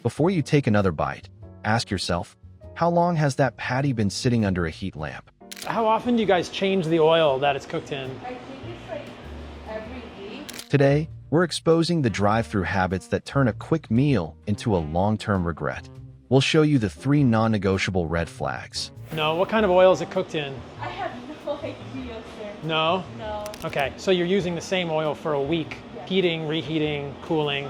Before you take another bite, ask yourself, how long has that patty been sitting under a heat lamp? How often do you guys change the oil that it's cooked in? I think it's like every week. Today, we're exposing the drive-thru habits that turn a quick meal into a long-term regret. We'll show you the 3 non-negotiable red flags. No, what kind of oil is it cooked in? I have no idea, sir. No? No. Okay, so you're using the same oil for a week, heating, reheating, cooling,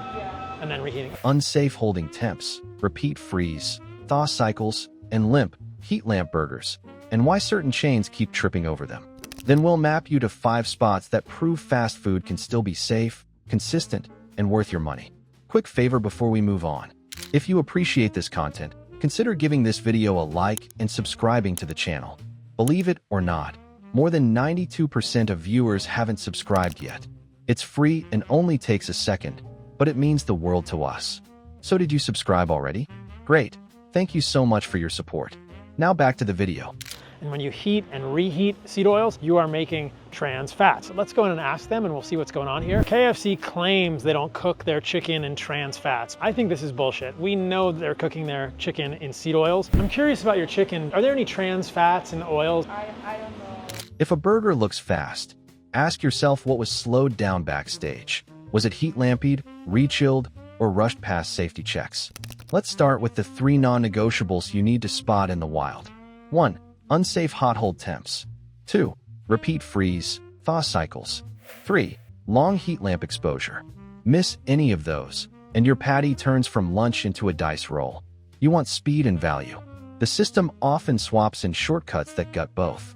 and then reheating. Unsafe holding temps, repeat freeze, thaw cycles, and limp, heat lamp burgers, and why certain chains keep tripping over them. Then we'll map you to 5 spots that prove fast food can still be safe, consistent, and worth your money. Quick favor before we move on. If you appreciate this content, consider giving this video a like and subscribing to the channel. Believe it or not, more than 92% of viewers haven't subscribed yet. It's free and only takes a second, but it means the world to us. So did you subscribe already? Great. Thank you so much for your support. Now back to the video. And when you heat and reheat seed oils, you are making trans fats. So let's go in and ask them and we'll see what's going on here. KFC claims they don't cook their chicken in trans fats. I think this is bullshit. We know they're cooking their chicken in seed oils. I'm curious about your chicken. Are there any trans fats in the oils? I don't know. If a burger looks fast, ask yourself what was slowed down backstage. Was it heat lampied, re-chilled, or rushed past safety checks? Let's start with the 3 non-negotiables you need to spot in the wild. 1. Unsafe hot hold temps. 2. Repeat freeze, thaw cycles. 3. Long heat lamp exposure. Miss any of those, and your patty turns from lunch into a dice roll. You want speed and value. The system often swaps in shortcuts that gut both.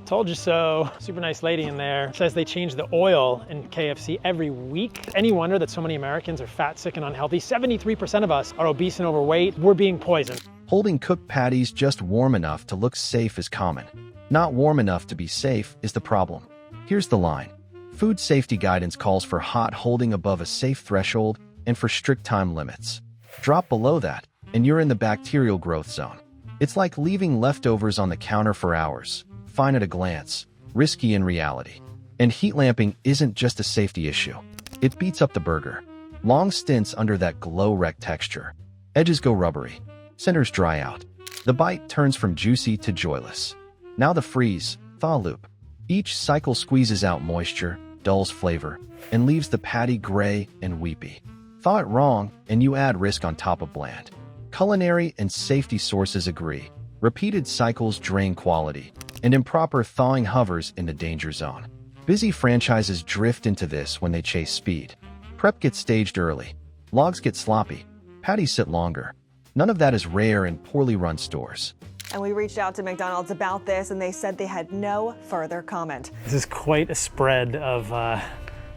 Told you so. Super nice lady in there. Says they change the oil in KFC every week. Any wonder that so many Americans are fat, sick, and unhealthy? 73% of us are obese and overweight. We're being poisoned. Holding cooked patties just warm enough to look safe is common. Not warm enough to be safe is the problem. Here's the line. Food safety guidance calls for hot holding above a safe threshold and for strict time limits. Drop below that, and you're in the bacterial growth zone. It's like leaving leftovers on the counter for hours. Fine at a glance, risky in reality. And heat lamping isn't just a safety issue. It beats up the burger. Long stints under that glow-wreck texture. Edges go rubbery. Centers dry out. The bite turns from juicy to joyless. Now the freeze, thaw loop. Each cycle squeezes out moisture, dulls flavor, and leaves the patty gray and weepy. Thaw it wrong, and you add risk on top of bland. Culinary and safety sources agree. Repeated cycles drain quality, and improper thawing hovers in the danger zone. Busy franchises drift into this when they chase speed. Prep gets staged early. Logs get sloppy. Patties sit longer. None of that is rare in poorly run stores. And we reached out to McDonald's about this, and they said they had no further comment. This is quite a spread of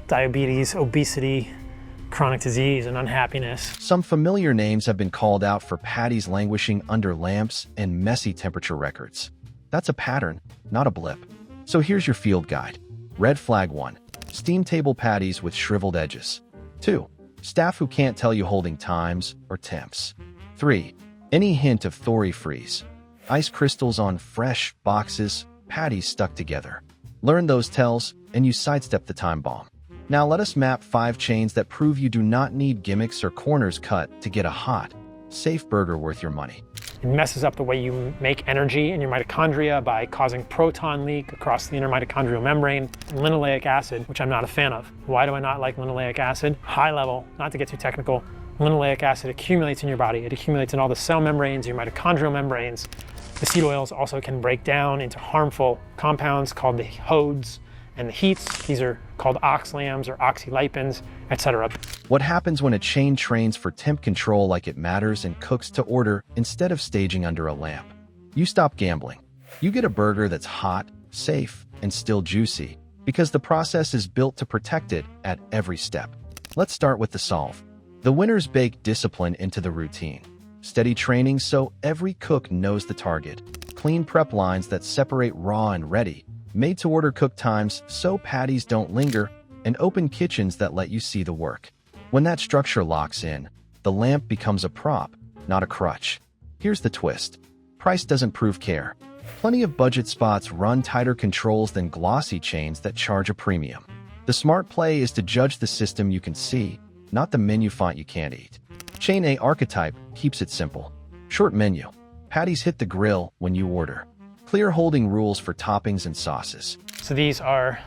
diabetes, obesity, chronic disease, and unhappiness. Some familiar names have been called out for patties languishing under lamps and messy temperature records. That's a pattern, not a blip. So here's your field guide. Red flag 1. Steam table patties with shriveled edges. 2. Staff who can't tell you holding times or temps. 3. Any hint of thawry freeze. Ice crystals on fresh boxes, patties stuck together. Learn those tells, and you sidestep the time bomb. Now let us map 5 chains that prove you do not need gimmicks or corners cut to get a hot, safe burger worth your money. It messes up the way you make energy in your mitochondria by causing proton leak across the inner mitochondrial membrane, and linoleic acid, which I'm not a fan of. Why do I not like linoleic acid? High level, not to get too technical, linoleic acid accumulates in your body. It accumulates in all the cell membranes, your mitochondrial membranes. The seed oils also can break down into harmful compounds called the HODs and the heats. These are called oxalams or oxylipins, etc. What happens when a chain trains for temp control like it matters and cooks to order instead of staging under a lamp? You stop gambling. You get a burger that's hot, safe, and still juicy because the process is built to protect it at every step. Let's start with the solve. The winners bake discipline into the routine. Steady training so every cook knows the target. Clean prep lines that separate raw and ready. Made-to-order cook times so patties don't linger, and open kitchens that let you see the work. When that structure locks in, the lamp becomes a prop, not a crutch. Here's the twist. Price doesn't prove care. Plenty of budget spots run tighter controls than glossy chains that charge a premium. The smart play is to judge the system you can see, not the menu font you can't eat. Chain A archetype keeps it simple. Short menu. Patties hit the grill when you order. Clear holding rules for toppings and sauces. So these are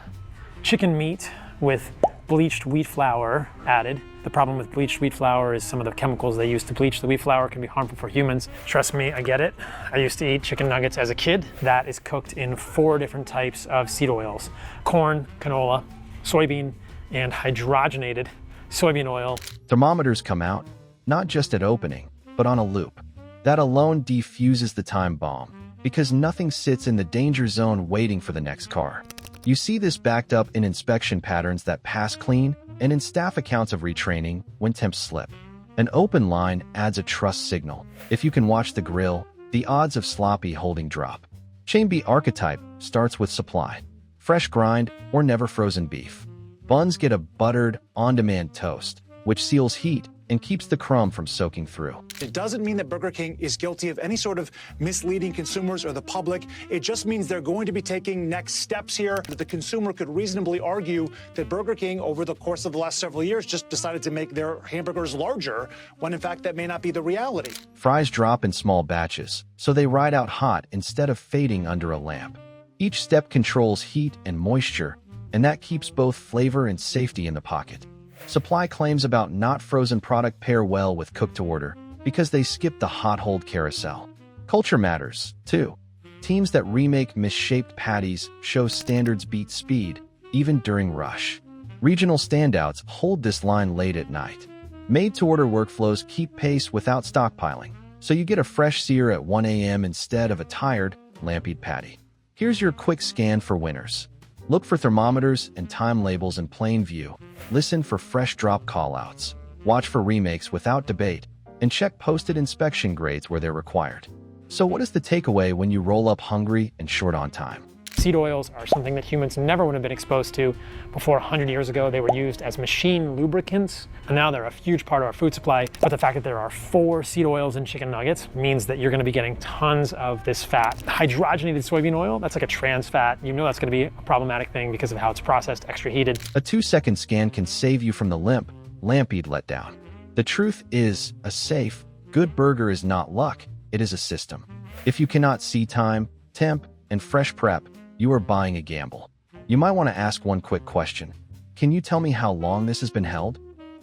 chicken meat with bleached wheat flour added. The problem with bleached wheat flour is some of the chemicals they use to bleach the wheat flour can be harmful for humans. Trust me, I get it. I used to eat chicken nuggets as a kid. That is cooked in 4 different types of seed oils: corn, canola, soybean, and hydrogenated soybean oil. Thermometers come out, not just at opening, but on a loop. That alone defuses the time bomb, because nothing sits in the danger zone waiting for the next car. You see this backed up in inspection patterns that pass clean and in staff accounts of retraining when temps slip. An open line adds a trust signal. If you can watch the grill, the odds of sloppy holding drop. Chain B archetype starts with supply. Fresh grind or never frozen beef. Buns get a buttered, on-demand toast, which seals heat and keeps the crumb from soaking through. It doesn't mean that Burger King is guilty of any sort of misleading consumers or the public. It just means they're going to be taking next steps here, that the consumer could reasonably argue that Burger King, over the course of the last several years, just decided to make their hamburgers larger, when in fact that may not be the reality. Fries drop in small batches, so they ride out hot instead of fading under a lamp. Each step controls heat and moisture, and that keeps both flavor and safety in the pocket. Supply claims about not frozen product pair well with cook to order because they skip the hot hold carousel. Culture matters, too. Teams that remake misshaped patties show standards beat speed, even during rush. Regional standouts hold this line late at night. Made-to-order workflows keep pace without stockpiling, so you get a fresh sear at 1 a.m. instead of a tired, lampied patty. Here's your quick scan for winners. Look for thermometers and time labels in plain view. Listen for fresh drop callouts. Watch for remakes without debate, and check posted inspection grades where they're required. So what is the takeaway when you roll up hungry and short on time? Seed oils are something that humans never would have been exposed to. Before 100 years ago, they were used as machine lubricants, and now they're a huge part of our food supply. But the fact that there are 4 seed oils in chicken nuggets means that you're going to be getting tons of this fat. Hydrogenated soybean oil, that's like a trans fat. You know that's going to be a problematic thing because of how it's processed, extra heated. A 2-second scan can save you from the lampied letdown. The truth is, a safe, good burger is not luck, it is a system. If you cannot see time, temp, and fresh prep, you are buying a gamble. You might want to ask one quick question. Can you tell me how long this has been held?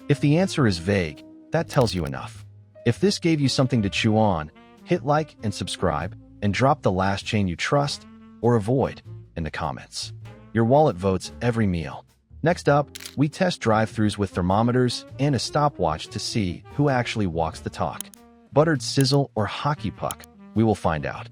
If the answer is vague, that tells you enough. If this gave you something to chew on, hit like and subscribe, and drop the last chain you trust or avoid in the comments. Your wallet votes every meal. Next up, we test drive-thrus with thermometers and a stopwatch to see who actually walks the talk. Buttered sizzle or hockey puck? We will find out.